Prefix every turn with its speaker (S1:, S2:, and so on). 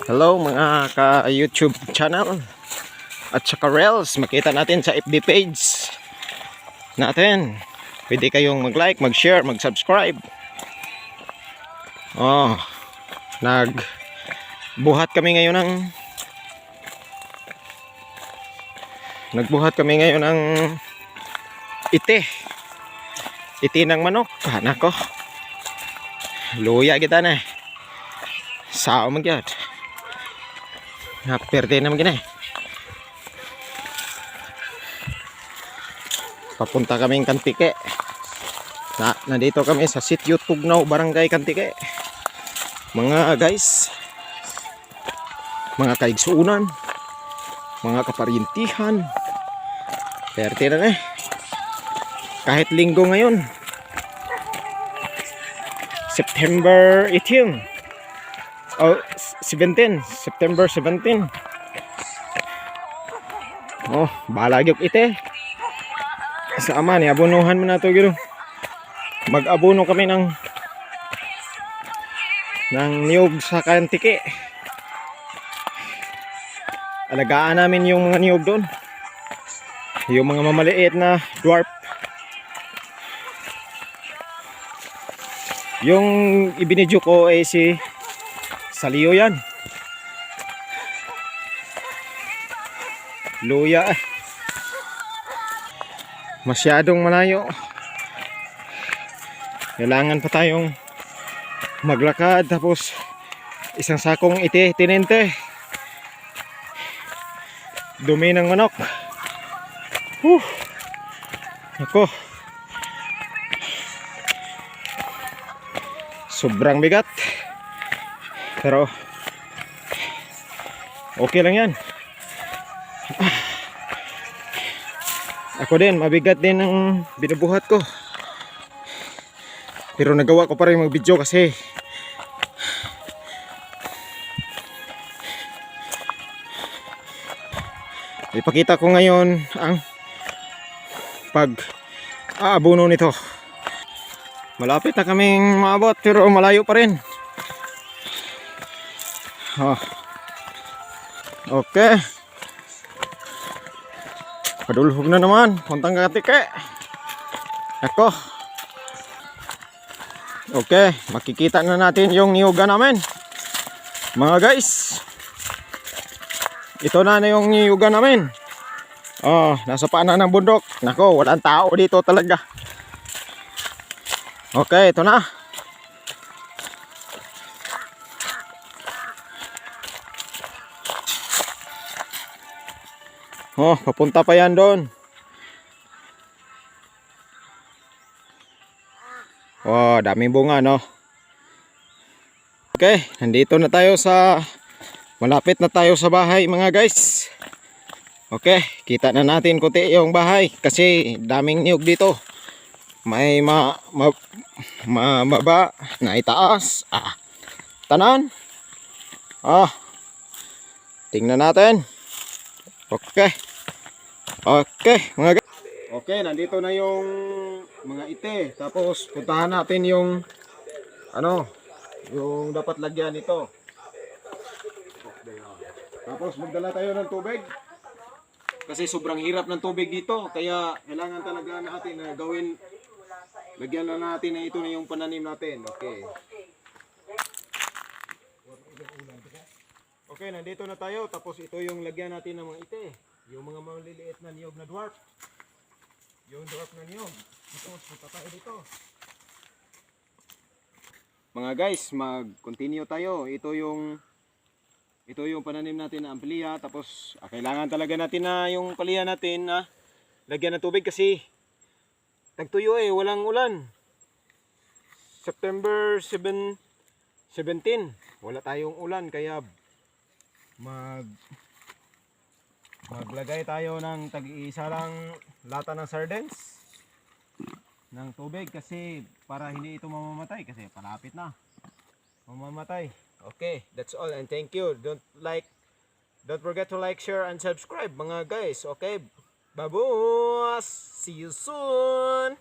S1: Hello mga ka-YouTube channel at saka Reels, makita natin sa FB page natin. Pwede kayong mag-like, mag-share, mag-subscribe. Nagbuhat kami ngayon ng iti ng manok. Nako, luya kita na sao magyad. Perde naman gina. Papunta kaming Kantike. Nandito kami sa Sitio Tugnaw, Barangay Kantike. Mga guys, mga kaigsuunan, mga kaparintihan, perde na kahit linggo ngayon, September 18. September 17. Balagyok ite. Sa ama ni abunuhan mo na to giro. Mag-abuno kami ng niyog sa Kantike. Alagaan namin yung mga niyog doon. Yung mga mamaliit na dwarf. Yung ibinidyo ko ay si Saliyo yan. Luya masyadong malayo. Kailangan pa tayong maglakad, tapos isang sakong tinente. Dumi ng manok. Ako, sobrang bigat. Pero okay lang yan. Ako din, mabigat din ang binubuhat ko. Pero nagawa ko pa rin mag-video kasi ipakita ko ngayon ang pag-aabuno nito. Malapit na kaming maabot pero malayo pa rin. Okay. Padulhog na naman, puntang Kantike. Ako. Okay, makikita na natin yung niyugan namin. Mga guys, ito na yung niyugan namin. Nasa paanan ng bundok. Nako, walang tao dito talaga. Okay, ito na. Papunta pa yan doon. Daming bunga, no? Okay, nandito na tayo malapit na tayo sa bahay, mga guys. Okay, kita na natin kunti yung bahay kasi daming niyog dito. May mababa na itaas. Tanan. Tingnan natin. Okay. Okay, mga guys. Okay, nandito na yung mga ite. Tapos puntahan natin yung yung dapat lagyan nito. Tapos magdala tayo ng tubig. Kasi sobrang hirap ng tubig dito, kaya kailangan talaga natin na lagyan na natin na ito na yung pananim natin. Okay. Okay, nandito na tayo. Tapos ito yung lagyan natin ng mga ite. Yung mga maliliit na niyog na dwarf. Yung dwarf na niyog. Tapos punta tayo dito. Mga guys, mag-continue tayo. Ito yung pananim natin na amplia. Tapos kailangan talaga natin na yung palya natin na lagyan ng tubig kasi nagtuyo walang ulan. September 17. Wala tayong ulan kaya maglagay tayo ng tag-iisa lang lata ng sardines ng tubig kasi para hindi ito mamamatay kasi palapit na mamamatay. Okay, that's all and thank you. Don't forget to like, share and subscribe, mga guys. Okay, babush, see you soon.